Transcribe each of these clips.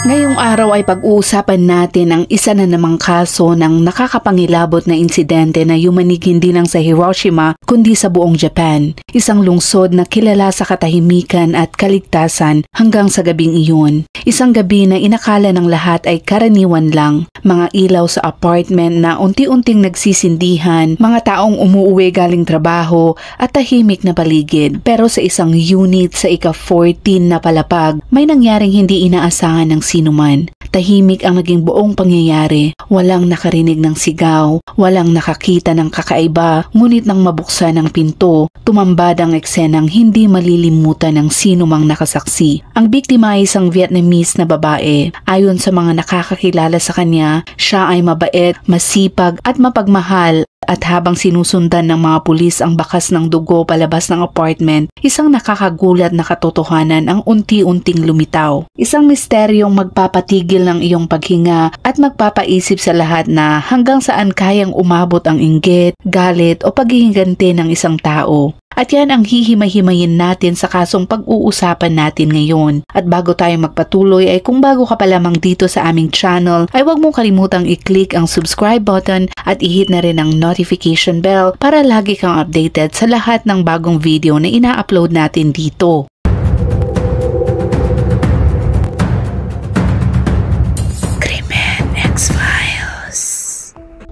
Ngayong araw ay pag-uusapan natin ang isa na namang kaso ng nakakapangilabot na insidente na yumanig hindi lang sa Hiroshima kundi sa buong Japan. Isang lungsod na kilala sa katahimikan at kaligtasan hanggang sa gabing iyon. Isang gabi na inakala ng lahat ay karaniwan lang. Mga ilaw sa apartment na unti-unting nagsisindihan, mga taong umuuwi galing trabaho at tahimik na paligid. Pero sa isang unit sa ika-14 na palapag, may nangyaring hindi inaasahan ng sinuman. Tahimik ang naging buong pangyayari. Walang nakarinig ng sigaw, walang nakakita ng kakaiba, ngunit nang mabuksan ang pinto, tumambad ang eksenang hindi malilimutan ng sinumang nakasaksi. Ang biktima ay isang Vietnamese na babae. Ayon sa mga nakakakilala sa kanya, siya ay mabait, masipag at mapagmahal. At habang sinusundan ng mga pulis ang bakas ng dugo palabas ng apartment, isang nakakagulat na katotohanan ang unti-unting lumitaw. Isang misteryong magpapatigil ng iyong paghinga at magpapaisip sa lahat na hanggang saan kayang umabot ang inggit, galit o paghihinganti ng isang tao. At yan ang hihimay-himayin natin sa kasong pag-uusapan natin ngayon. At bago tayo magpatuloy ay kung bago ka pa lamang dito sa aming channel ay huwag mong kalimutang i-click ang subscribe button at i-hit na rin ang notification bell para lagi kang updated sa lahat ng bagong video na ina-upload natin dito. Krimen X-Files.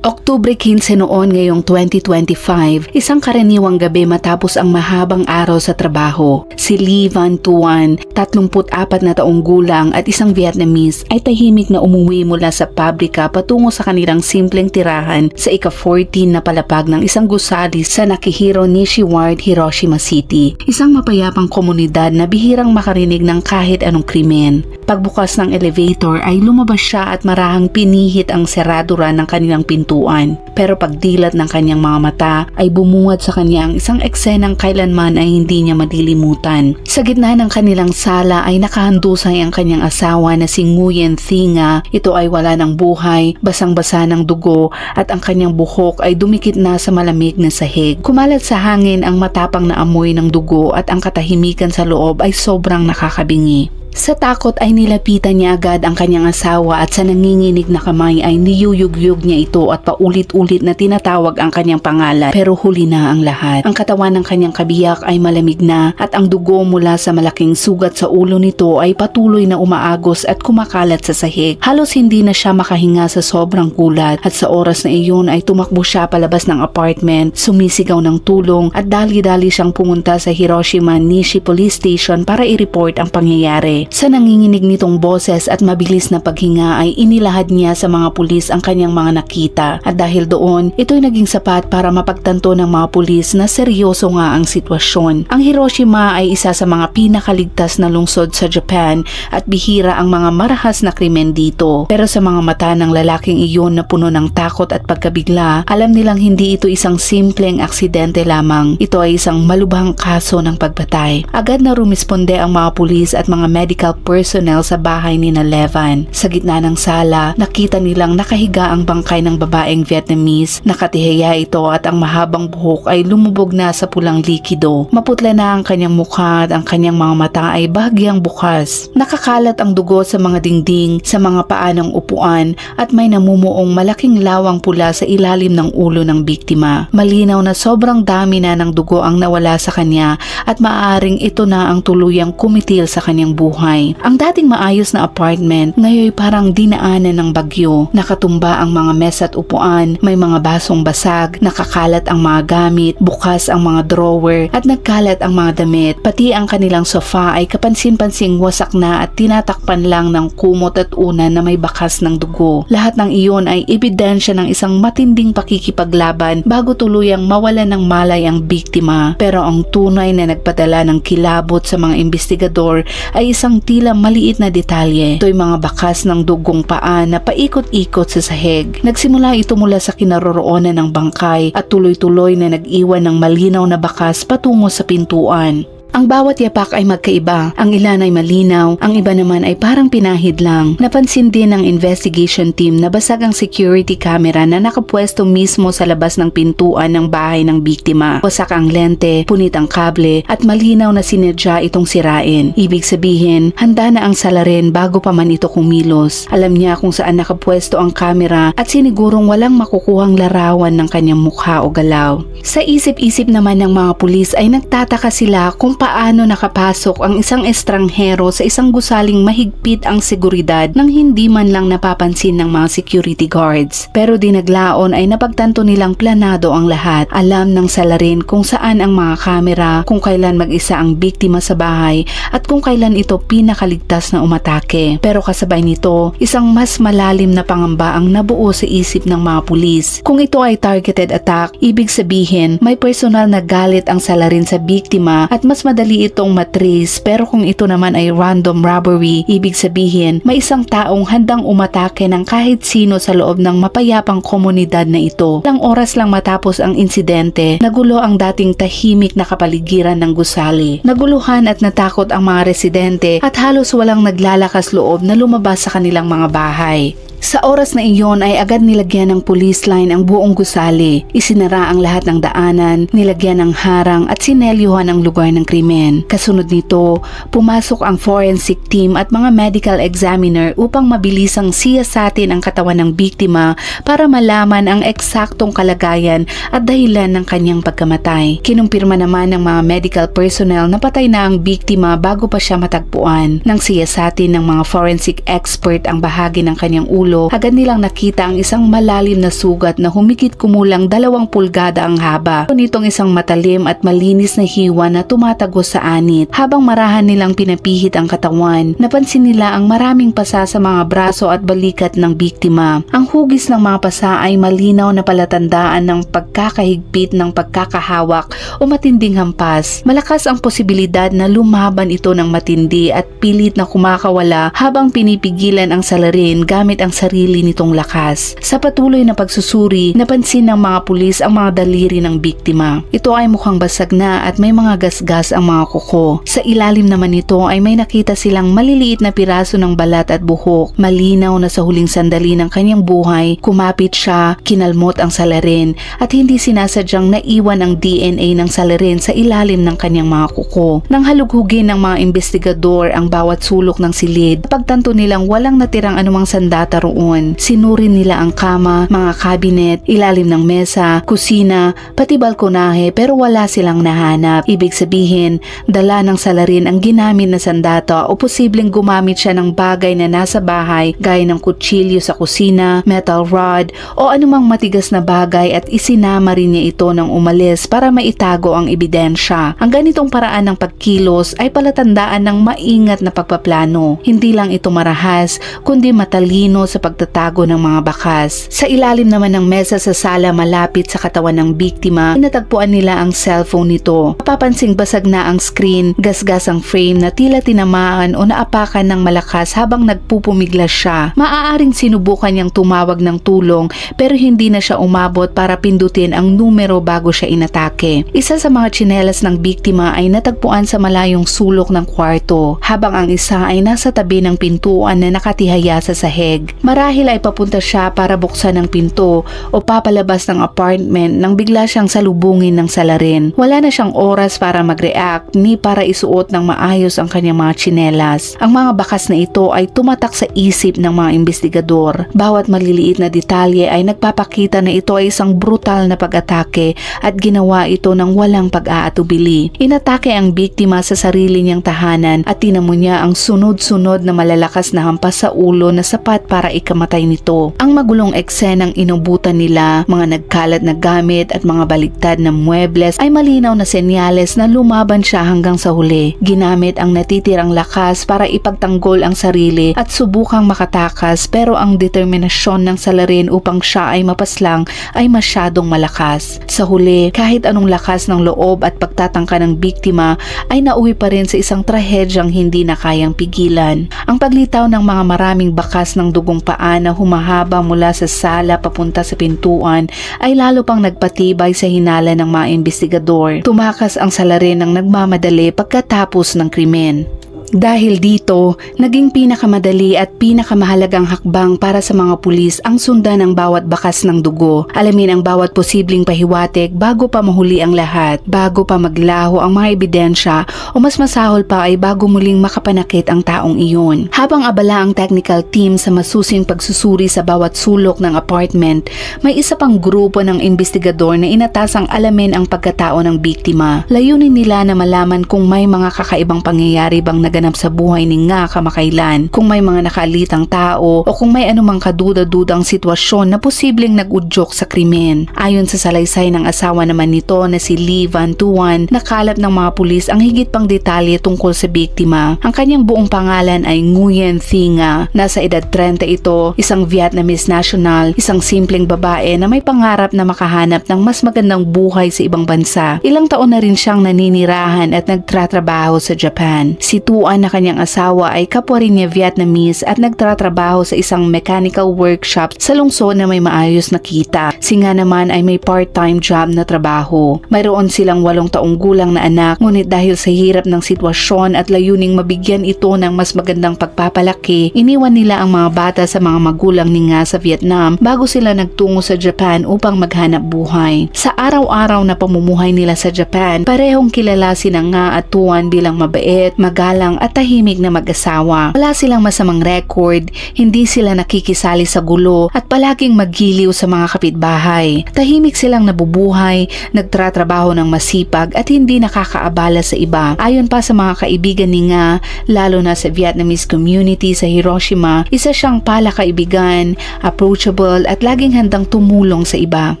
Oktubre 15 noon ngayong 2025, isang karaniwang gabi matapos ang mahabang araw sa trabaho. Si Lee Van Tuan, 34 na taong gulang at isang Vietnamese, ay tahimik na umuwi mula sa pabrika patungo sa kanilang simpleng tirahan sa ika-14 na palapag ng isang gusali sa Nakihiro Nishi Ward, Hiroshima City. Isang mapayapang komunidad na bihirang makarinig ng kahit anong krimen. Pagbukas ng elevator ay lumabas siya at marahang pinihit ang seradura ng kanilang pintuan. Pero pagdilat ng kanyang mga mata ay bumungad sa kanya ang isang eksenang kailanman ay hindi niya madilimutan. Sa gitna ng kanilang sala ay nakahandusay ang kanyang asawa na si Nguyen Thi Nga. Ito ay wala ng buhay, basang-basa ng dugo at ang kanyang buhok ay dumikit na sa malamig na sahig. Kumalat sa hangin ang matapang na amoy ng dugo at ang katahimikan sa loob ay sobrang nakakabingi. Sa takot ay nilapitan niya agad ang kanyang asawa at sa nanginginig na kamay ay niyuyugyug niya ito at paulit-ulit na tinatawag ang kanyang pangalan. Pero huli na ang lahat. Ang katawan ng kanyang kabiyak ay malamig na at ang dugo mula sa malaking sugat sa ulo nito ay patuloy na umaagos at kumakalat sa sahig. Halos hindi na siya makahinga sa sobrang gulat at sa oras na iyon ay tumakbo siya palabas ng apartment, sumisigaw ng tulong at dali-dali siyang pumunta sa Hiroshima Nishi Police Station para i-report ang pangyayari. Sa nanginginig nitong boses at mabilis na paghinga ay inilahad niya sa mga pulis ang kanyang mga nakita at dahil doon, ito'y naging sapat para mapagtanto ng mga pulis na seryoso nga ang sitwasyon. Ang Hiroshima ay isa sa mga pinakaligtas na lungsod sa Japan at bihira ang mga marahas na krimen dito. Pero sa mga mata ng lalaking iyon na puno ng takot at pagkabigla, alam nilang hindi ito isang simpleng aksidente lamang. Ito ay isang malubhang kaso ng pagpatay. Agad na rumisponde ang mga pulis at mga medical personnel sa bahay ni Levan. Sa gitna ng sala, nakita nilang nakahiga ang bangkay ng babaeng Vietnamese. Nakatihiya ito at ang mahabang buhok ay lumubog na sa pulang likido. Maputla na ang kanyang mukha at ang kanyang mga mata ay bahagyang bukas. Nakakalat ang dugo sa mga dingding, sa mga paa ng upuan at may namumuong malaking lawang pula sa ilalim ng ulo ng biktima. Malinaw na sobrang dami na ng dugo ang nawala sa kanya at maaaring ito na ang tuluyang kumitil sa kanyang buhay. Ang dating maayos na apartment ngayon parang dinaanan ng bagyo. Nakatumba ang mga mesa at upuan, may mga basong basag, nakakalat ang mga gamit, bukas ang mga drawer at nagkalat ang mga damit. Pati ang kanilang sofa ay kapansin-pansing wasak na at tinatakpan lang ng kumot at unan na may bakas ng dugo. Lahat ng iyon ay ebidensya ng isang matinding pakikipaglaban bago tuluyang mawala ng malay ang biktima. Pero ang tunay na nagpadala ng kilabot sa mga investigador ay isang tila maliit na detalye. Ito'y mga bakas ng dugong paa na paikot-ikot sa sahig. Nagsimula ito mula sa kinaroroonan ng bangkay at tuloy-tuloy na nag-iwan ng malinaw na bakas patungo sa pintuan. Ang bawat yapak ay magkaiba, ang ilan ay malinaw, ang iba naman ay parang pinahid lang. Napansin din ng investigation team na basag ang security camera na nakapwesto mismo sa labas ng pintuan ng bahay ng biktima. Wasak ang lente, punit ang kable at malinaw na sinadya itong sirain. Ibig sabihin, handa na ang salarin bago pa man ito kumilos. Alam niya kung saan nakapwesto ang camera at sinigurong walang makukuhang larawan ng kanyang mukha o galaw. Sa isip-isip naman ng mga pulis ay nagtataka sila kung paano nakapasok ang isang estranghero sa isang gusaling mahigpit ang seguridad nang hindi man lang napapansin ng mga security guards. Pero dinaglaon ay napagtanto nilang planado ang lahat. Alam ng salarin kung saan ang mga kamera, kung kailan mag-isa ang biktima sa bahay at kung kailan ito pinakaligtas na umatake. Pero kasabay nito, isang mas malalim na pangamba ang nabuo sa isip ng mga pulis. Kung ito ay targeted attack, ibig sabihin may personal na galit ang salarin sa biktima at mas madali itong matrace. Pero kung ito naman ay random robbery, ibig sabihin may isang taong handang umatake ng kahit sino sa loob ng mapayapang komunidad na ito. Ilang oras lang matapos ang insidente, nagulo ang dating tahimik na kapaligiran ng gusali. Naguluhan at natakot ang mga residente at halos walang naglalakas loob na lumabas sa kanilang mga bahay. Sa oras na iyon ay agad nilagyan ng police line ang buong gusali. Isinara ang lahat ng daanan, nilagyan ng harang at sinelyuhan ang lugar ng krimen. Kasunod nito, pumasok ang forensic team at mga medical examiner upang mabilisang siyasatin ang katawan ng biktima para malaman ang eksaktong kalagayan at dahilan ng kanyang pagkamatay. Kinumpirma naman ng mga medical personnel na patay na ang biktima bago pa siya matagpuan. Nang siyasatin ng mga forensic expert ang bahagi ng kanyang ulo, agad nilang nakita ang isang malalim na sugat na humigit kumulang 2 pulgada ang haba. Nitong isang matalim at malinis na hiwa na tumatagos sa anit. Habang marahan nilang pinapihit ang katawan, napansin nila ang maraming pasa sa mga braso at balikat ng biktima. Ang hugis ng mga pasa ay malinaw na palatandaan ng pagkakahigpit ng pagkakahawak o matinding hampas. Malakas ang posibilidad na lumaban ito ng matindi at pilit na kumakawala habang pinipigilan ang salarin gamit ang sarili nitong lakas. Sa patuloy na pagsusuri, napansin ng mga pulis ang mga daliri ng biktima. Ito ay mukhang basag na at may mga gasgas ang mga kuko. Sa ilalim naman nito ay may nakita silang maliliit na piraso ng balat at buhok. Malinaw na sa huling sandali ng kanyang buhay, kumapit siya, kinalmot ang salarin at hindi sinasadyang naiwan ang DNA ng salarin sa ilalim ng kanyang mga kuko. Nang halughugin ng mga investigador ang bawat sulok ng silid, pagtanto nilang walang natirang anumang sandata roon. Sinuri nila ang kama, mga cabinet, ilalim ng mesa, kusina, pati balkonahe pero wala silang nahanap. Ibig sabihin, dala ng salarin ang ginamit na sandata o posibleng gumamit siya ng bagay na nasa bahay gaya ng kutsilyo sa kusina, metal rod o anumang matigas na bagay at isinama rin niya ito nang umalis para maitago ang ebidensya. Ang ganitong paraan ng pagkilos ay palatandaan ng maingat na pagpaplano. Hindi lang ito marahas kundi matalino sa pagtatago ng mga bakas. Sa ilalim naman ng mesa sa sala malapit sa katawan ng biktima, natagpuan nila ang cellphone nito. Mapapansing basag na ang screen, gasgas ang frame na tila tinamaan o naapakan ng malakas habang nagpupumiglas siya. Maaaring sinubukan niyang tumawag ng tulong pero hindi na siya umabot para pindutin ang numero bago siya inatake. Isa sa mga tsinelas ng biktima ay natagpuan sa malayong sulok ng kwarto, habang ang isa ay nasa tabi ng pintuan na nakatihaya sa sahig. Marahil ay papunta siya para buksan ang pinto o papalabas ng apartment nang bigla siyang salubungin ng salarin. Wala na siyang oras para mag-react ni para isuot ng maayos ang kanyang mga tsinelas. Ang mga bakas na ito ay tumatak sa isip ng mga investigador. Bawat maliliit na detalye ay nagpapakita na ito ay isang brutal na pag-atake at ginawa ito ng walang pag-aatubili. Inatake ang biktima sa sarili niyang tahanan at tinamo niya ang sunod-sunod na malalakas na hampas sa ulo na sapat para ikamatay nito. Ang magulong eksenang inubutan nila, mga nagkalat na gamit at mga baligtad na muebles ay malinaw na senyales na lumaban siya hanggang sa huli. Ginamit ang natitirang lakas para ipagtanggol ang sarili at subukang makatakas, pero ang determinasyon ng salarin upang siya ay mapaslang ay masyadong malakas. Sa huli, kahit anong lakas ng loob at pagtatangka ng biktima ay nauwi pa rin sa isang trahedyang hindi na kayang pigilan. Ang paglitaw ng mga maraming bakas ng dugong paa na humahaba mula sa sala papunta sa pintuan ay lalo pang nagpatibay sa hinala ng mga investigador. Tumakas ang salarin nang nagmamadali pagkatapos ng krimen. Dahil dito, naging pinakamadali at pinakamahalagang hakbang para sa mga pulis ang sundan ang bawat bakas ng dugo. Alamin ang bawat posibleng pahiwatig bago pa mahuli ang lahat, bago pa maglaho ang mga ebidensya o mas masahol pa ay bago muling makapanakit ang taong iyon. Habang abala ang technical team sa masusing pagsusuri sa bawat sulok ng apartment, may isa pang grupo ng investigador na inatasang alamin ang pagkatao ng biktima. Layunin nila na malaman kung may mga kakaibang pangyayari bang naganap sa buhay ni Nga kamakailan, kung may mga nakaalitang tao o kung may anumang kaduda-dudang sitwasyon na posibleng nag-udyok sa krimen. Ayon sa salaysay ng asawa naman nito na si Lee Van Tuan, nakalap ng mga pulis ang higit pang detalye tungkol sa biktima. Ang kanyang buong pangalan ay Nguyen Thi Nga. Nasa edad 30 ito, isang Vietnamese national, isang simpleng babae na may pangarap na makahanap ng mas magandang buhay sa ibang bansa. Ilang taon na rin siyang naninirahan at nagtratrabaho sa Japan. Si Tuan na kanyang asawa ay kapwa rin niya Vietnamese at nagtratrabaho sa isang mechanical workshop sa lungsod na may maayos na kita. Si Nga naman ay may part-time job na trabaho. Mayroon silang 8 taong gulang na anak, ngunit dahil sa hirap ng sitwasyon at layuning mabigyan ito ng mas magandang pagpapalaki, iniwan nila ang mga bata sa mga magulang ni Nga sa Vietnam bago sila nagtungo sa Japan upang maghanap buhay. Sa araw-araw na pamumuhay nila sa Japan, parehong kilala sina Nga at Tuan bilang mabait, magalang at tahimik na mag-asawa. Wala silang masamang record, hindi sila nakikisali sa gulo at palaging maggiliw sa mga kapitbahay. Tahimik silang nabubuhay, nagtratrabaho ng masipag at hindi nakakaabala sa iba. Ayon pa sa mga kaibigan ni Nga, lalo na sa Vietnamese community sa Hiroshima, isa siyang palakaibigan, approachable at laging handang tumulong sa iba.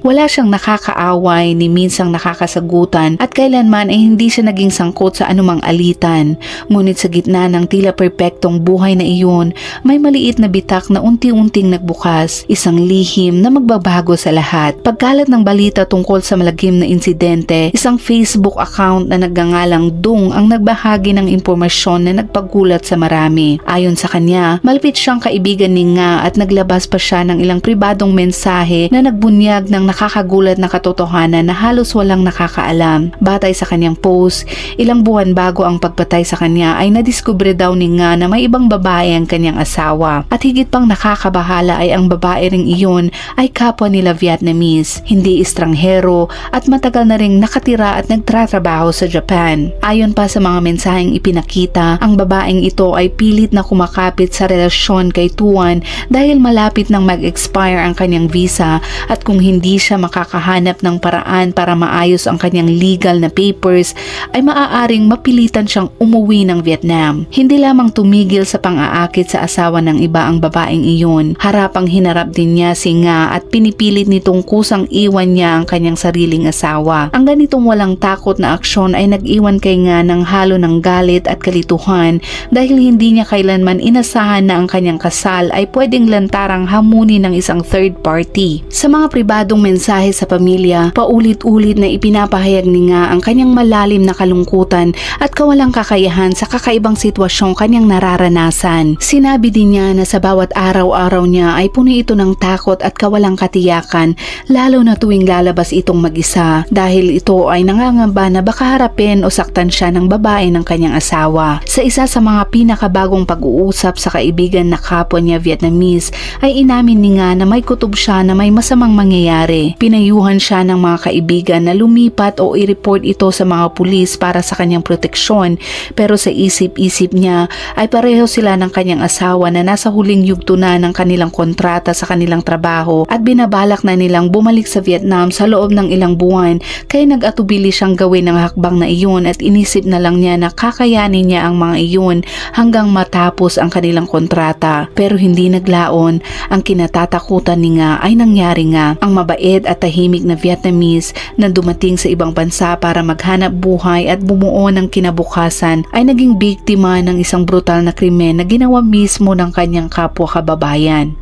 Wala siyang nakakaaway ni minsang nakakasagutan at kailanman ay hindi siya naging sangkot sa anumang alitan. Ngunit sa gitna ng tila perpektong buhay na iyon, may maliit na bitak na unti-unting nagbukas, isang lihim na magbabago sa lahat. Pagkalat ng balita tungkol sa malagim na insidente, isang Facebook account na nagngangalang Dung ang nagbahagi ng impormasyon na nagpagulat sa marami. Ayon sa kanya, malapit siyang kaibigan ni Nga at naglabas pa siya ng ilang pribadong mensahe na nagbunyag ng nakakagulat na katotohanan na halos walang nakakaalam. Batay sa kanyang post, ilang buwan bago ang pagpatay sa kanya ay nadiskubre daw ni Nga na may ibang babae ang kanyang asawa. At higit pang nakakabahala ay ang babae ring iyon ay kapwa nila Vietnamese, hindi estranghero at matagal na ring nakatira at nagtratrabaho sa Japan. Ayon pa sa mga mensaheng ipinakita, ang babaeng ito ay pilit na kumakapit sa relasyon kay Tuan dahil malapit nang mag-expire ang kanyang visa at kung hindi siya makakahanap ng paraan para maayos ang kanyang legal na papers ay maaaring mapilitan siyang umuwi ng Vietnam. Hindi lamang tumigil sa pang-aakit sa asawa ng iba ang babaeng iyon, harapang hinarap din niya si Nga at pinipilit nitong kusang iwan niya ang kanyang sariling asawa. Ang ganitong walang takot na aksyon ay nag-iwan kay Nga ng halo ng galit at kalituhan dahil hindi niya kailanman inasahan na ang kanyang kasal ay pwedeng lantarang hamunin ng isang third party. Sa mga pribadong mensahe sa pamilya, paulit-ulit na ipinapahayag ni Nga ang kanyang malalim na kalungkutan at kawalang kakayahan sa kakaibang sitwasyong kanyang nararanasan. Sinabi din niya na sa bawat araw-araw niya ay puno ito ng takot at kawalang katiyakan, lalo na tuwing lalabas itong mag-isa dahil ito ay nangangamba na baka harapin o saktan siya ng babae ng kanyang asawa. Sa isa sa mga pinakabagong pag-uusap sa kaibigan na kapwa niya Vietnamese ay inamin ni Nga na may kutob siya na may masamang mangyayari. Pinayuhan siya ng mga kaibigan na lumipat o i-report ito sa mga pulis para sa kanyang proteksyon, pero sa isip-isip niya ay pareho sila ng kanyang asawa na nasa huling yugto na ng kanilang kontrata sa kanilang trabaho at binabalak na nilang bumalik sa Vietnam sa loob ng ilang buwan, kaya nag-atubili siyang gawin ang hakbang na iyon at inisip na lang niya na kakayanin niya ang mga iyon hanggang matapos ang kanilang kontrata. Pero hindi naglaon, ang kinatatakutan ni Nga ay nangyari nga. Ang mabait at tahimik na Vietnamese na dumating sa ibang bansa para maghanap buhay at bumuo ng kinabukasan ay naging biktima ng isang brutal na krimen na ginawa mismo ng kanyang kapwa kababayan.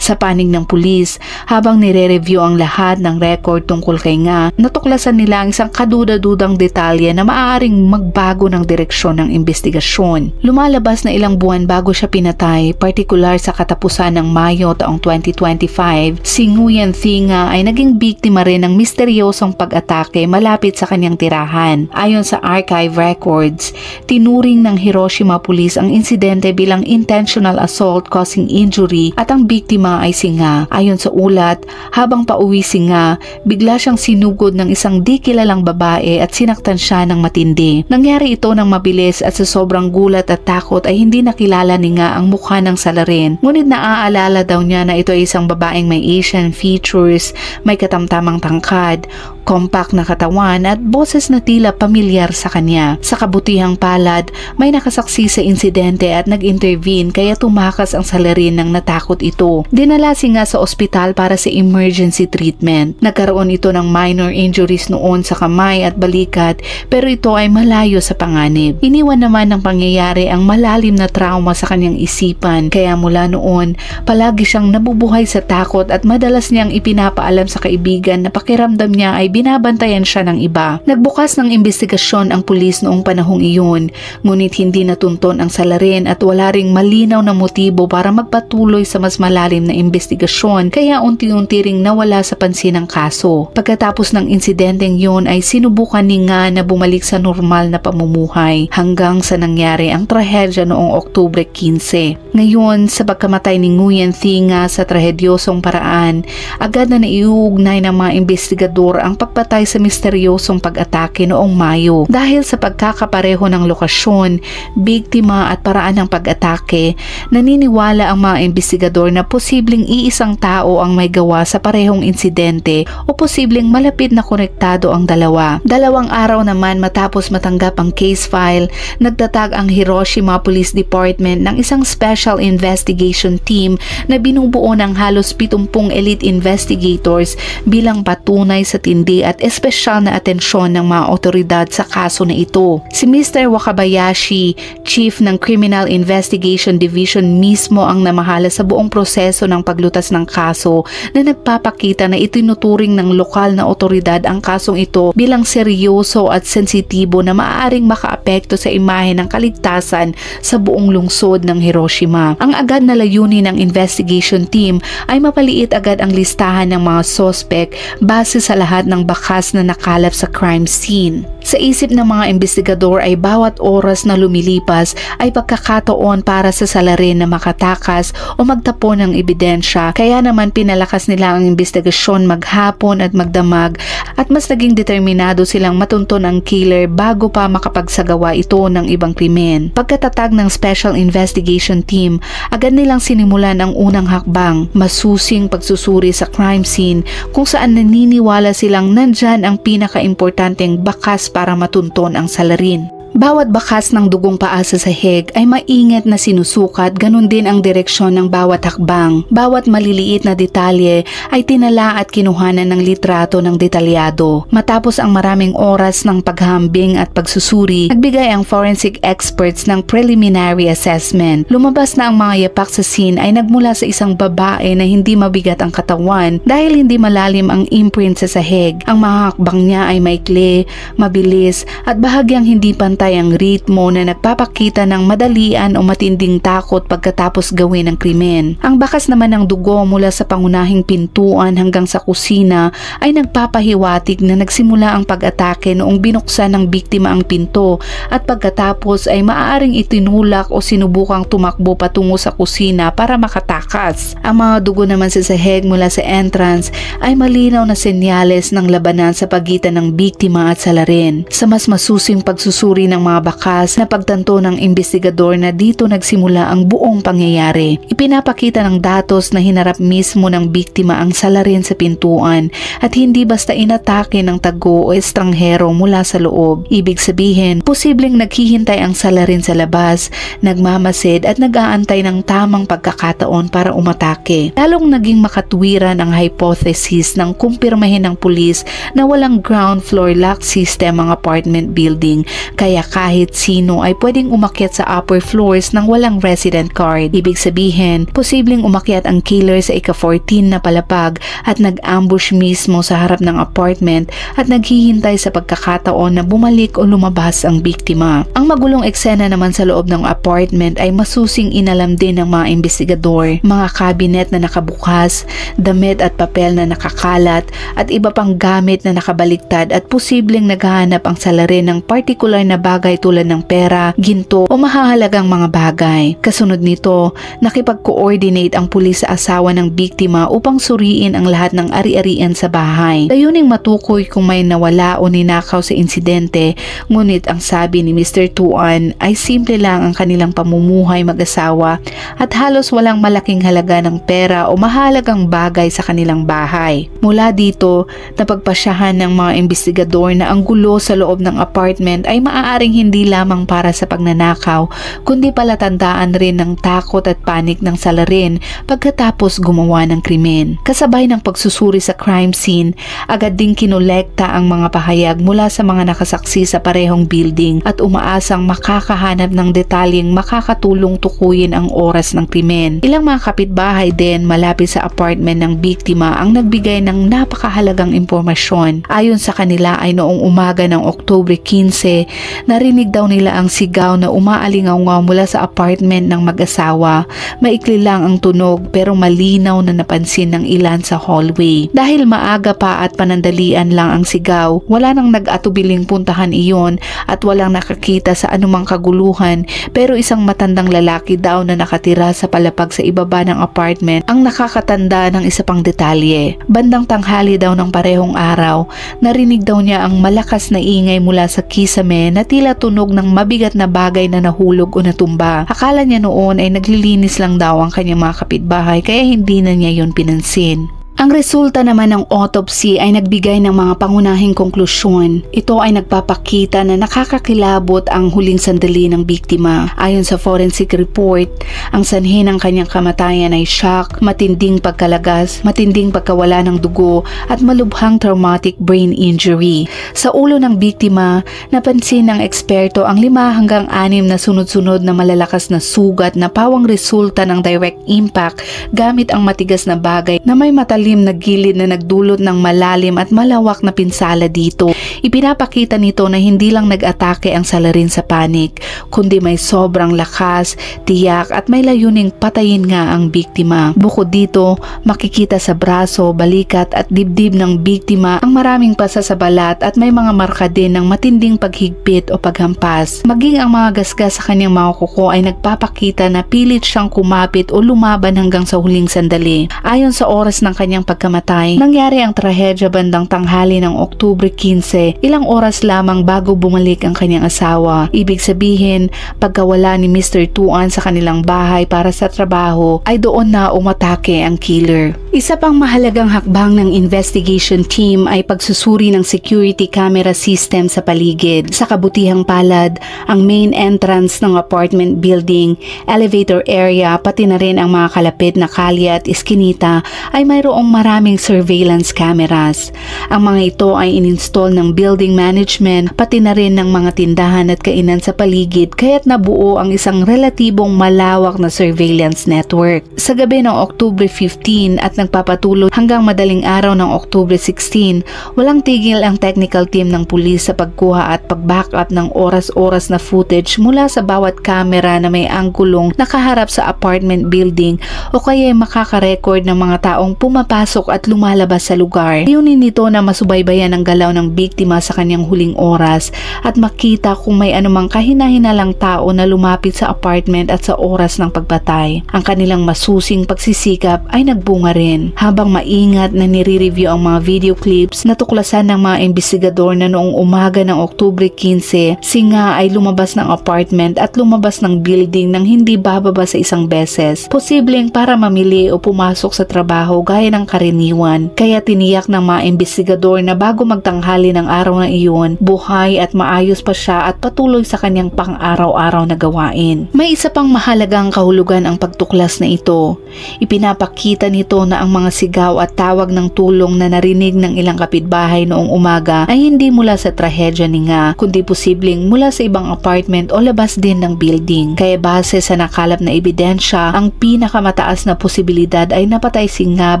Sa panig ng pulis, habang nire-review ang lahat ng record tungkol kay Nga, natuklasan nila ang isang kaduda-dudang detalye na maaaring magbago ng direksyon ng investigasyon. Lumalabas na ilang buwan bago siya pinatay, partikular sa katapusan ng Mayo taong 2025, si Nguyen Thi Nga ay naging biktima rin ng misteryosong pag-atake malapit sa kanyang tirahan. Ayon sa archive records, tinuring ng Hiroshima Police ang insidente bilang intentional assault causing injury at ang biktima ay si Nga. Ayon sa ulat, habang pauwi si Nga, bigla siyang sinugod ng isang di kilalang babae at sinaktan siya ng matindi. Nangyari ito ng mabilis at sa sobrang gulat at takot ay hindi nakilala ni Nga ang mukha ng salarin. Ngunit naaalala daw niya na ito ay isang babaeng may Asian features, may katamtamang tangkad, compact na katawan at boses na tila pamilyar sa kanya. Sa kabutihang palad, may nakasaksi sa insidente at nag-intervene kaya tumakas ang salarin nang natakot ito. Dinala si Nga sa ospital para sa emergency treatment. Nagkaroon ito ng minor injuries noon sa kamay at balikat pero ito ay malayo sa panganib. Iniwan naman ng pangyayari ang malalim na trauma sa kanyang isipan kaya mula noon palagi siyang nabubuhay sa takot at madalas niyang ipinapaalam sa kaibigan na pakiramdam niya ay binabantayan siya ng iba. Nagbukas ng investigasyon ang pulis noong panahong iyon, ngunit hindi natunton ang salarin at wala ring malinaw na motibo para magpatuloy sa mas malalim na investigasyon kaya unti-unti ring nawala sa pansin ang kaso. Pagkatapos ng insidenteng yun ay sinubukan ni Nga na bumalik sa normal na pamumuhay hanggang sa nangyari ang trahedya noong Oktubre 15. Ngayon, sa pagkamatay ni Nguyen Thi Nga sa trahedyosong paraan, agad na naiuugnay ng mga investigador ang pagpatay sa misteryosong pag-atake noong Mayo. Dahil sa pagkakapareho ng lokasyon, biktima at paraan ng pag-atake, naniniwala ang mga investigador na posibleng iisang tao ang may gawa sa parehong insidente o posibleng malapit na konektado ang dalawa. 2 araw naman matapos matanggap ang case file, nagtatag ang Hiroshima Police Department ng isang special investigation team na binubuo ng halos 70 elite investigators bilang patunay sa tindi at espesyal na atensyon ng mga otoridad sa kaso na ito. Si Mr. Wakabayashi, Chief ng Criminal Investigation Division mismo ang namahala sa buong proseso ng paglutas ng kaso na nagpapakita na itinuturing ng lokal na otoridad ang kasong ito bilang seryoso at sensitibo na maaaring makaapekto sa imahe ng kaligtasan sa buong lungsod ng Hiroshima. Ang agad na layunin ng investigation team ay mapaliit agad ang listahan ng mga sospek base sa lahat ng bakas na nakalap sa crime scene. Sa isip ng mga investigador ay bawat oras na lumilipas ay pagkakataon para sa salarin na makatakas o magtapon ng ebidensya, kaya naman pinalakas nila ang investigasyon maghapon at magdamag at mas naging determinado silang matunton ang killer bago pa makapagsagawa ito ng ibang krimen. Pagkatatag ng Special Investigation Team, agad nilang sinimulan ang unang hakbang, masusing pagsusuri sa crime scene kung saan naniniwala silang nandyan ang pinaka-importanteng bakas para matunton ang salarin. Bawat bakas ng dugong paa sa sahig ay maingat na sinusukat, ganun din ang direksyon ng bawat hakbang. Bawat maliliit na detalye ay tinala at kinuhanan ng litrato ng detalyado. Matapos ang maraming oras ng paghambing at pagsusuri, nagbigay ang forensic experts ng preliminary assessment. Lumabas na ang mga yapak sa scene ay nagmula sa isang babae na hindi mabigat ang katawan dahil hindi malalim ang imprint sa sahig. Ang mga hakbang niya ay maikli, mabilis at bahagyang hindi pantay ang ritmo na nagpapakita ng madalian o matinding takot pagkatapos gawin ang krimen. Ang bakas naman ng dugo mula sa pangunahing pintuan hanggang sa kusina ay nagpapahiwatig na nagsimula ang pag-atake noong binuksan ng biktima ang pinto at pagkatapos ay maaaring itinulak o sinubukang tumakbo patungo sa kusina para makatakas. Ang mga dugo naman sa sahig mula sa entrance ay malinaw na senyales ng labanan sa pagitan ng biktima at salarin. Sa mas masusing pagsusuri ng mga bakas na pagtanto ng investigador na dito nagsimula ang buong pangyayari. Ipinapakita ng datos na hinarap mismo ng biktima ang salarin sa pintuan at hindi basta inatake ng tago o estranghero mula sa loob. Ibig sabihin, posibleng naghihintay ang salarin sa labas, nagmamasid at nag-aantay ng tamang pagkakataon para umatake. Lalong naging makatwiran ang hypothesis ng kumpirmahin ng pulis na walang ground floor lock system ang apartment building, kaya kaya kahit sino ay pwedeng umakyat sa upper floors ng walang resident card. Ibig sabihin, posibleng umakyat ang killer sa ika-14 na palapag at nag-ambush mismo sa harap ng apartment at naghihintay sa pagkakataon na bumalik o lumabas ang biktima. Ang magulong eksena naman sa loob ng apartment ay masusing inalam din ng mga investigador. Mga cabinet na nakabukas, damit at papel na nakakalat at iba pang gamit na nakabaliktad at posibleng naghahanap ang salarin ng partikular na bagay tulad ng pera, ginto o mahahalagang mga bagay. Kasunod nito, nakipag-coordinate ang pulis sa asawa ng biktima upang suriin ang lahat ng ari-arian sa bahay. Layuning matukoy kung may nawala o ninakaw sa insidente, ngunit ang sabi ni Mr. Tuan ay simple lang ang kanilang pamumuhay mag-asawa at halos walang malaking halaga ng pera o mahalagang bagay sa kanilang bahay. Mula dito, napagpasyahan ng mga investigador na ang gulo sa loob ng apartment ay maaaring hindi lamang para sa pagnanakaw, kundi palatandaan rin ng takot at panik ng salarin pagkatapos gumawa ng krimen. Kasabay ng pagsusuri sa crime scene, agad ding kinolekta ang mga pahayag mula sa mga nakasaksi sa parehong building at umaasang makakahanap ng detalyeng makakatulong tukuyin ang oras ng krimen. Ilang mga kapitbahay din malapit sa apartment ng biktima ang nagbigay ng napakahalagang impormasyon. Ayon sa kanila ay noong umaga ng Oktubre 15, narinig daw nila ang sigaw na umaalingaw-ngaw mula sa apartment ng mag-asawa. Maikli lang ang tunog pero malinaw na napansin ng ilan sa hallway. Dahil maaga pa at panandalian lang ang sigaw, wala nang nag-atubiling puntahan iyon at walang nakakita sa anumang kaguluhan, pero isang matandang lalaki daw na nakatira sa palapag sa ibaba ng apartment ang nakakatanda ng isa pang detalye. Bandang tanghali daw ng parehong araw, narinig daw niya ang malakas na ingay mula sa kisame na tila tunog ng mabigat na bagay na nahulog o natumba. Akala niya noon ay naglilinis lang daw ang kanyang mga kapitbahay kaya hindi na niya yon pinansin. Ang resulta naman ng autopsy ay nagbigay ng mga pangunahing konklusyon. Ito ay nagpapakita na nakakakilabot ang huling sandali ng biktima. Ayon sa forensic report, ang sanhi ng kanyang kamatayan ay shock, matinding pagkalagas, matinding pagkawala ng dugo at malubhang traumatic brain injury. Sa ulo ng biktima, napansin ng eksperto ang 5 hanggang 6 na sunod-sunod na malalakas na sugat na pawang resulta ng direct impact gamit ang matigas na bagay na may matalim na gilid na nagdulot ng malalim at malawak na pinsala dito. Ipinapakita nito na hindi lang nag-atake ang salarin sa panik, kundi may sobrang lakas, tiyak at may layuning patayin nga ang biktima. Bukod dito, makikita sa braso, balikat at dibdib ng biktima ang maraming pasa sa balat at may mga marka din ng matinding paghigpit o paghampas. Maging ang mga gasgas sa kanyang mga kuko ay nagpapakita na pilit siyang kumapit o lumaban hanggang sa huling sandali. Ayon sa oras ng kanyang pagkamatay, nangyari ang trahedya bandang tanghali ng Oktubre 15, ilang oras lamang bago bumalik ang kanyang asawa. Ibig sabihin, pagkawala ni Mr. Tuan sa kanilang bahay para sa trabaho, ay doon na umatake ang killer. Isa pang mahalagang hakbang ng investigation team ay pagsusuri ng security camera system sa paligid. Sa kabutihang palad, ang main entrance ng apartment building, elevator area, pati na rin ang mga kalapit na kalye at iskinita ay mayroong maraming surveillance cameras. Ang mga ito ay ininstall ng building management pati na rin ng mga tindahan at kainan sa paligid kaya't nabuo ang isang relatibong malawak na surveillance network. Sa gabi ng Oktubre 15 at nagpapatuloy hanggang madaling araw ng Oktubre 16, walang tigil ang technical team ng pulis sa pagkuha at pag-backup ng oras-oras na footage mula sa bawat camera na may anggulong nakaharap sa apartment building o kaya makaka-record ng mga taong pumapasok at lumalabas sa lugar. Layunin nito na masubaybayan ang galaw ng biktima sa kanyang huling oras at makita kung may anumang kahina-hinalang tao na lumapit sa apartment at sa oras ng pagpatay. Ang kanilang masusing pagsisikap ay nagbunga rin. Habang maingat na nire-review ang mga video clips, natuklasan ng mga investigador na noong umaga ng Oktubre 15, si Nga ay lumabas ng apartment at lumabas ng building nang hindi bababa sa isang beses. Posibleng para mamili o pumasok sa trabaho gaya ng karaniwan. Kaya tiniyak ng mga investigador na bago magtanghali ng araw na iyon, buhay at maayos pa siya at patuloy sa kanyang pang-araw-araw na gawain. May isa pang mahalagang kahulugan ang pagtuklas na ito. Ipinapakita nito na ang mga sigaw at tawag ng tulong na narinig ng ilang kapitbahay noong umaga ay hindi mula sa trahedya ni Nga, kundi posibleng mula sa ibang apartment o labas din ng building. Kaya base sa nakalap na ebidensya, ang pinakamataas na posibilidad ay napatay si Nga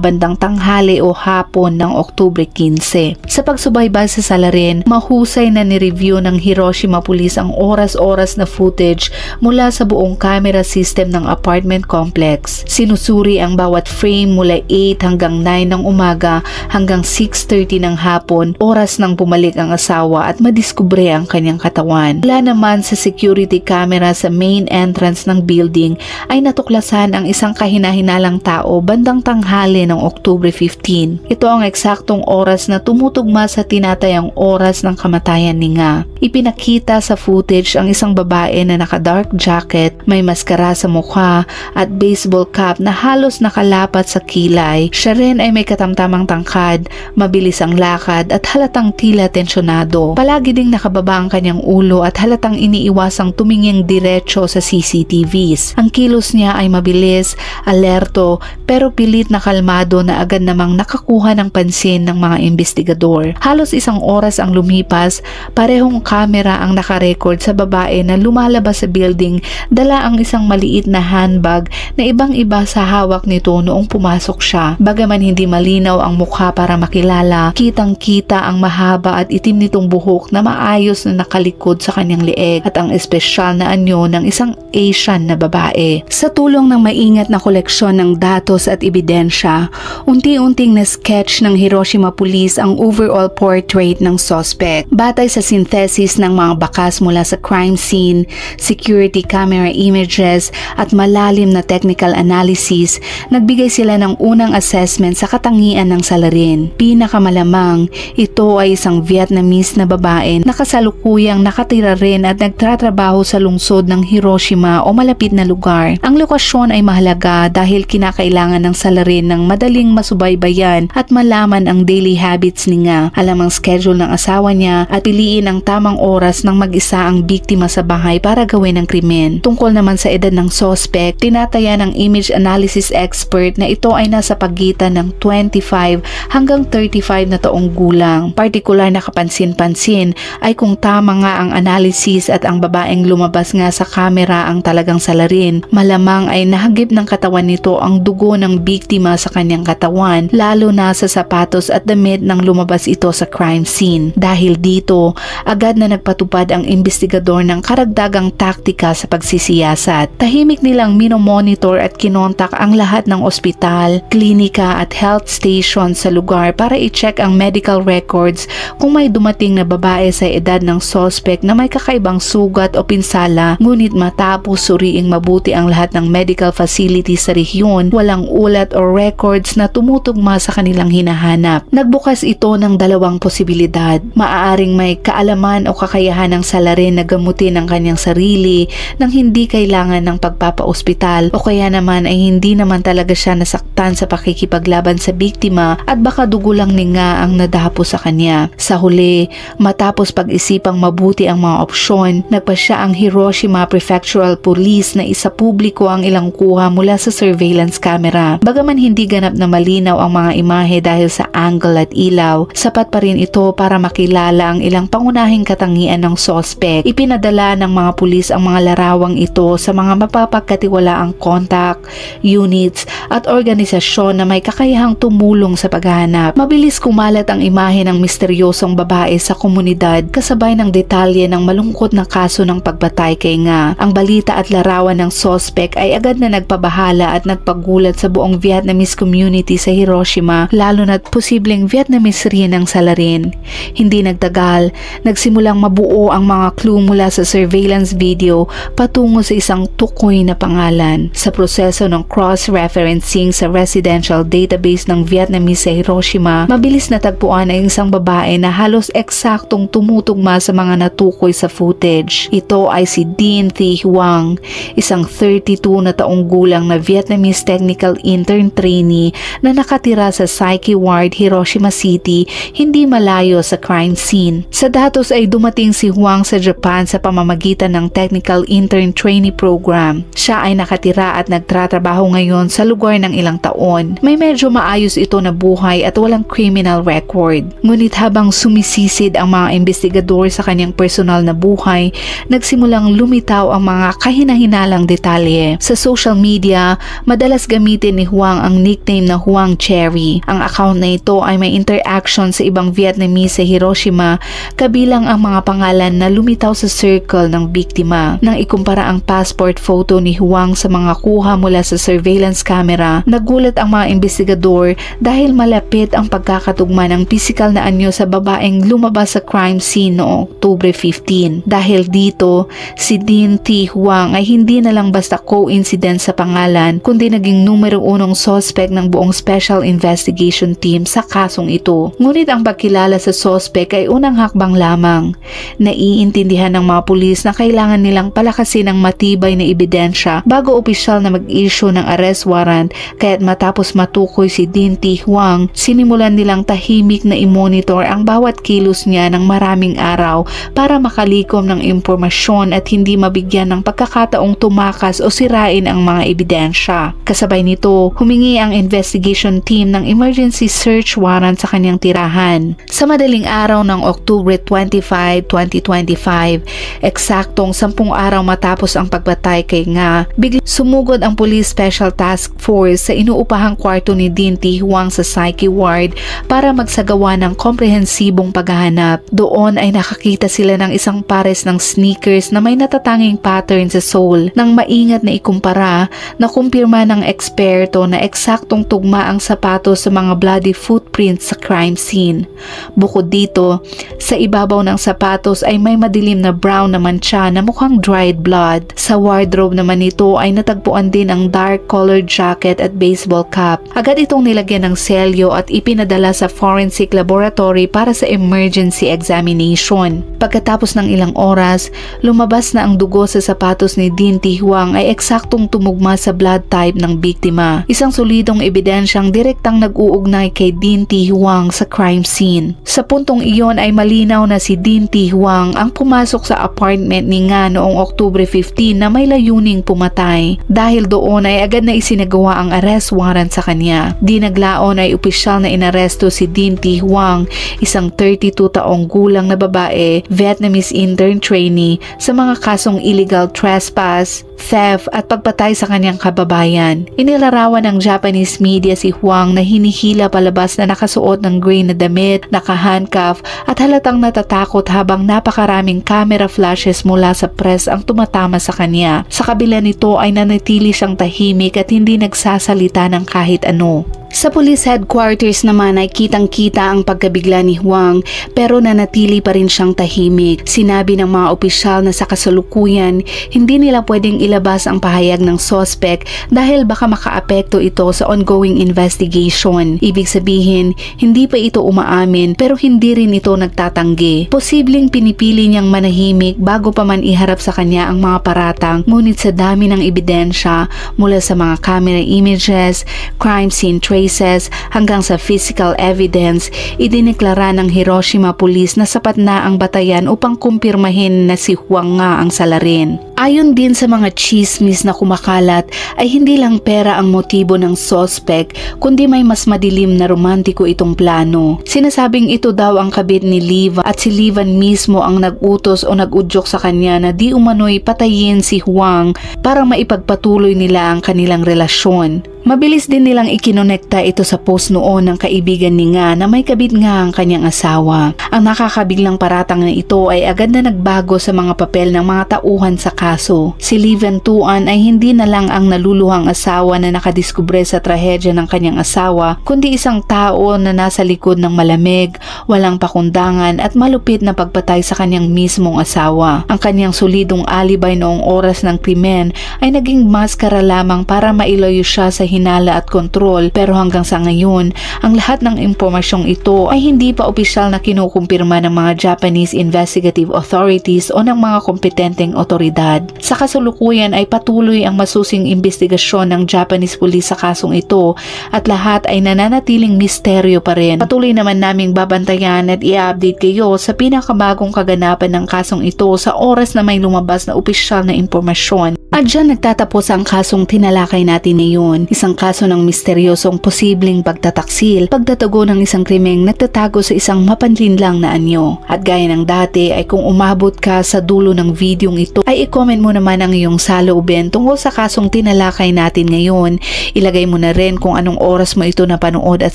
bandang tanghali o hapon ng Oktubre 15. Sa pagsubaybay sa salarin, mahusay na ni-review ng Hiroshima Police ang oras-oras na footage mula sa buong camera system ng apartment complex. Sinusuri ang bawat frame mula 8 hanggang 9 ng umaga hanggang 6:30 ng hapon, oras nang bumalik ang asawa at madiskubre ang kanyang katawan. Wala naman sa security camera sa main entrance ng building ay natuklasan ang isang kahina-hinalang tao bandang tanghali ng Oktubre 15. Ito ang eksaktong oras na tumutugma sa tinatayang oras ng kamatayan ni Nga. Ipinakita sa footage ang isang babae na naka-dark jacket, may maskara sa mukha at baseball cap na halos nakalapat sa kilay. Siya rin ay may katamtamang tangkad, mabilis ang lakad at halatang tila tensyonado. Palagi ding nakababa ang kanyang ulo at halatang iniiwasang tumingin diretso sa CCTVs. Ang kilos niya ay mabilis, alerto, pero pilit na kalmado na agad namang nakakuha ng pansin ng mga investigador. Halos isang oras ang lumipas, parehong kamera ang nakarecord sa babae na lumalabas sa building, dala ang isang maliit na handbag na ibang-iba sa hawak nito noong pumasok siya. Bagaman hindi malinaw ang mukha para makilala, kitang-kita ang mahaba at itim nitong buhok na maayos na nakalikod sa kanyang leeg at ang espesyal na anyo ng isang Asian na babae. Sa tulong ng maingat na koleksyon ng datos at ebidensya, unti-unting na-sketch ng Hiroshima Police ang overall portrait ng suspect. Batay sa synthesis ng mga bakas mula sa crime scene, security camera images at malalim na technical analysis, nagbigay sila ng unang assessment sa katangian ng salarin. Pinakamalamang, ito ay isang Vietnamese na babae na kasalukuyang nakatira rin at nagtatrabaho sa lungsod ng Hiroshima o malapit na lugar. Ang lokasyon ay mahalaga dahil kinakailangan ng salarin ng madaling masubaybayan at malaman ang daily habits ni Nga, alam ang schedule ng asawa niya at piliin ang tamang oras ng mag-isa ang biktima sa bahay para gawin ang krimen. Tungkol naman sa edad ng suspect, tinataya ng image analysis expert na ito ay nasa pagitan ng 25 hanggang 35 na taong gulang. Partikular na kapansin-pansin ay kung tama nga ang analysis at ang babaeng lumabas nga sa kamera ang talagang salarin, malamang ay nahagip ng katawan nito ang dugo ng biktima sa kanyang katawan, lalo na sa sapatos at damit nang lumabas ito sa crime scene. Dahil dito, agad na nagpatupad ang investigador ng karagdagang taktika sa pagsisiyasat. Tahimik nilang minomonitor at kinontak ang lahat ng ospital, klinika at health station sa lugar para i-check ang medical records kung may dumating na babae sa edad ng suspect na may kakaibang sugat o pinsala, ngunit matapos suriing mabuti ang lahat ng medical facilities sa rehiyon, walang ulat o records na tumutugma sa kanilang hinahanap. Nagbukas ito ng dalawang posibilidad. Maaaring may kaalaman o kakayahan ng salarin na gamutin ang kanyang sarili nang hindi kailangan ng pagpapaospital, o kaya naman ay hindi naman talaga siya nasaktan sa pakikipaglaban sa biktima at baka dugo lang ni Nga ang nadapo sa kanya. Sa huli, matapos pag-isipang mabuti ang mga opsyon, nagpasya ang Hiroshima Prefectural Police na isapubliko ang ilang kuha mula sa surveillance camera. Bagaman hindi ganap na malinaw ang mga imahe dahil sa angle at ilaw, sapat pa rin ito para makilala ang ilang pangunahing katangian ng suspect. Ipinadala ng mga pulis ang mga larawang ito sa mga mapapagkatiwalaang contact, units at organisasyon na may kakayahang tumulong sa paghahanap. Mabilis kumalat ang imahe ng misteryosong babae sa komunidad kasabay ng detalye ng malungkot na kaso ng pagbatay kay Nga. Ang balita at larawan ng suspect ay agad na nagpabahala at nagpagulat sa buong Vietnamese community sa Hiroshima, lalo na't posibleng Vietnamese rin ang salarin. Hindi nagtagal, nagsimulang mabuo ang mga clue mula sa surveillance video patungo sa isang tukoy na pangalan. Sa proseso ng cross-referencing sa residential database ng Vietnamese sa Hiroshima, mabilis natagpuan ang isang babae na halos eksaktong tumutugma sa mga natukoy sa footage. Ito ay si Dean Thi Huang, isang 32 na taong gulang na Vietnamese technical intern trainee na nakatira sa Psyche Ward, Hiroshima City, hindi malayo video sa crime scene. Sa datos ay dumating si Huang sa Japan sa pamamagitan ng Technical Intern Trainee Program. Siya ay nakatira at nagtratrabaho ngayon sa lugar ng ilang taon. May medyo maayos ito na buhay at walang criminal record. Ngunit habang sumisisid ang mga investigador sa kanyang personal na buhay, nagsimulang lumitaw ang mga kahinahinalang detalye. Sa social media, madalas gamitin ni Huang ang nickname na Huang Cherry. Ang account na ito ay may interaction sa ibang Vietnamese sa Hiroshima, kabilang ang mga pangalan na lumitaw sa circle ng biktima. Nang ikumpara ang passport photo ni Huang sa mga kuha mula sa surveillance camera, nagulat ang mga investigador dahil malapit ang pagkakatugma ng pisikal na anyo sa babaeng lumabas sa crime scene noong October 15. Dahil dito, si Dean T. Huang ay hindi na lang basta coincidence sa pangalan, kundi naging numero 1 suspect ng buong Special Investigation Team sa kasong ito. Ngunit ang pagkilala sa suspect ay unang hakbang lamang. Naiintindihan ng mga pulis na kailangan nilang palakasin ang matibay na ebidensya bago opisyal na mag-issue ng arrest warrant, kaya't matapos matukoy si Dean T. Huang, sinimulan nilang tahimik na i-monitor ang bawat kilos niya ng maraming araw para makalikom ng impormasyon at hindi mabigyan ng pagkakataong tumakas o sirain ang mga ebidensya. Kasabay nito, humingi ang investigation team ng emergency search warrant sa kanyang tirahan. Sa madaling araw ng October 25, 2025, eksaktong 10 araw matapos ang pagbatay kay Nga, biglang sumugod ang Police Special Task Force sa inuupahang kwarto ni Dean T. Huang sa Psyche Ward para magsagawa ng komprehensibong paghahanap. Doon ay nakakita sila ng isang pares ng sneakers na may natatanging pattern sa sole. Nang maingat na ikumpara, nakumpirma ng eksperto na eksaktong tugma ang sapatos sa mga bloody footprints sa crime scene. Bukod dito, sa ibabaw ng sapatos ay may madilim na brown na mancha na mukhang dried blood. Sa wardrobe naman nito ay natagpuan din ang dark colored jacket at baseball cap. Agad itong nilagyan ng selyo at ipinadala sa forensic laboratory para sa emergency examination. Pagkatapos ng ilang oras, lumabas na ang dugo sa sapatos ni Dean T. Huang ay eksaktong tumugma sa blood type ng biktima. Isang solidong ebidensyang direktang nag-uugnay kay Dean T. Huang sa crime scene. Sa puntong iyon ay malinaw na si Dean T. Huang ang pumasok sa apartment ni Nga noong October 15 na may layuning pumatay. Dahil doon ay agad na isinagawa ang arrest warrant sa kanya. Di naglaon ay opisyal na inaresto si Dean T. Huang, isang 32 taong gulang na babae, Vietnamese intern trainee, sa mga kasong illegal trespass, theft at pagpatay sa kanyang kababayan. Inilarawan ng Japanese media si Huang na hinihila palabas na nakasuot ng gray na damit, nakahandcuff at halatang natatakot habang napakaraming camera flashes mula sa press ang tumatama sa kanya. Sa kabila nito ay nanatili siyang tahimik at hindi nagsasalita ng kahit ano. Sa police headquarters naman ay kitang-kita ang pagkabigla ni Huang, pero nanatili pa rin siyang tahimik. Sinabi ng mga opisyal na sa kasalukuyan, hindi nila pwedeng ilabas ang pahayag ng suspect dahil baka makaapekto ito sa ongoing investigation. Ibig sabihin, hindi pa ito umaamin pero hindi rin ito nagtatanggi. Posibleng pinipili niyang manahimik bago pa man iharap sa kanya ang mga paratang, ngunit sa dami ng ebidensya mula sa mga camera images, crime scene traces hanggang sa physical evidence, idineklara ng Hiroshima Police na sapat na ang batayan upang kumpirmahin na si Huang nga ang salarin. Ayon din sa mga chismis na kumakalat ay hindi lang pera ang motibo ng suspect kundi may mas madilim na romantiko itong plano. Sinasabing ito daw ang kabit ni Liva at si Livan mismo ang nag-utos o nag-udyok sa kanya na di umano'y patayin si Huang para maipagpatuloy nila ang kanilang relasyon. Mabilis din nilang ikinonekta ito sa post noon ng kaibigan ni Nga na may kabit nga ang kanyang asawa. Ang nakakabiglang paratang na ito ay agad na nagbago sa mga papel ng mga tauhan sa kaso. Si Livan Tuan ay hindi na lang ang naluluhang asawa na nakadiskubre sa trahedya ng kanyang asawa, kundi isang tao na nasa likod ng malamig, walang pakundangan at malupit na pagpatay sa kanyang mismong asawa. Ang kanyang solidong alibay noong oras ng krimen ay naging maskara lamang para mailayo siya sa hinala at kontrol, pero hanggang sa ngayon, ang lahat ng impormasyong ito ay hindi pa opisyal na kinukumpirma ng mga Japanese investigative authorities o ng mga kompetenteng otoridad. otoridad. Sa kasalukuyan ay patuloy ang masusing investigasyon ng Japanese police sa kasong ito at lahat ay nananatiling misteryo pa rin. Patuloy naman naming babantayan at i-update kayo sa pinakabagong kaganapan ng kasong ito sa oras na may lumabas na opisyal na impormasyon. At dyan nagtatapos ang kasong tinalakay natin ngayon. Isang kaso ng misteryosong posibleng pagtataksil, pagtatago ng isang krimeng nagtatago sa isang mapanlinlang na anyo. At gaya ng dati ay kung umabot ka sa dulo ng videong ito ay i-comment mo naman ang iyong saloobin tungkol sa kasong tinalakay natin ngayon. Ilagay mo na rin kung anong oras mo ito napanood at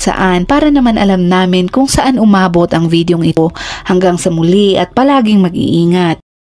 saan para naman alam namin kung saan umabot ang videong ito. Hanggang sa muli at palaging mag-iingat.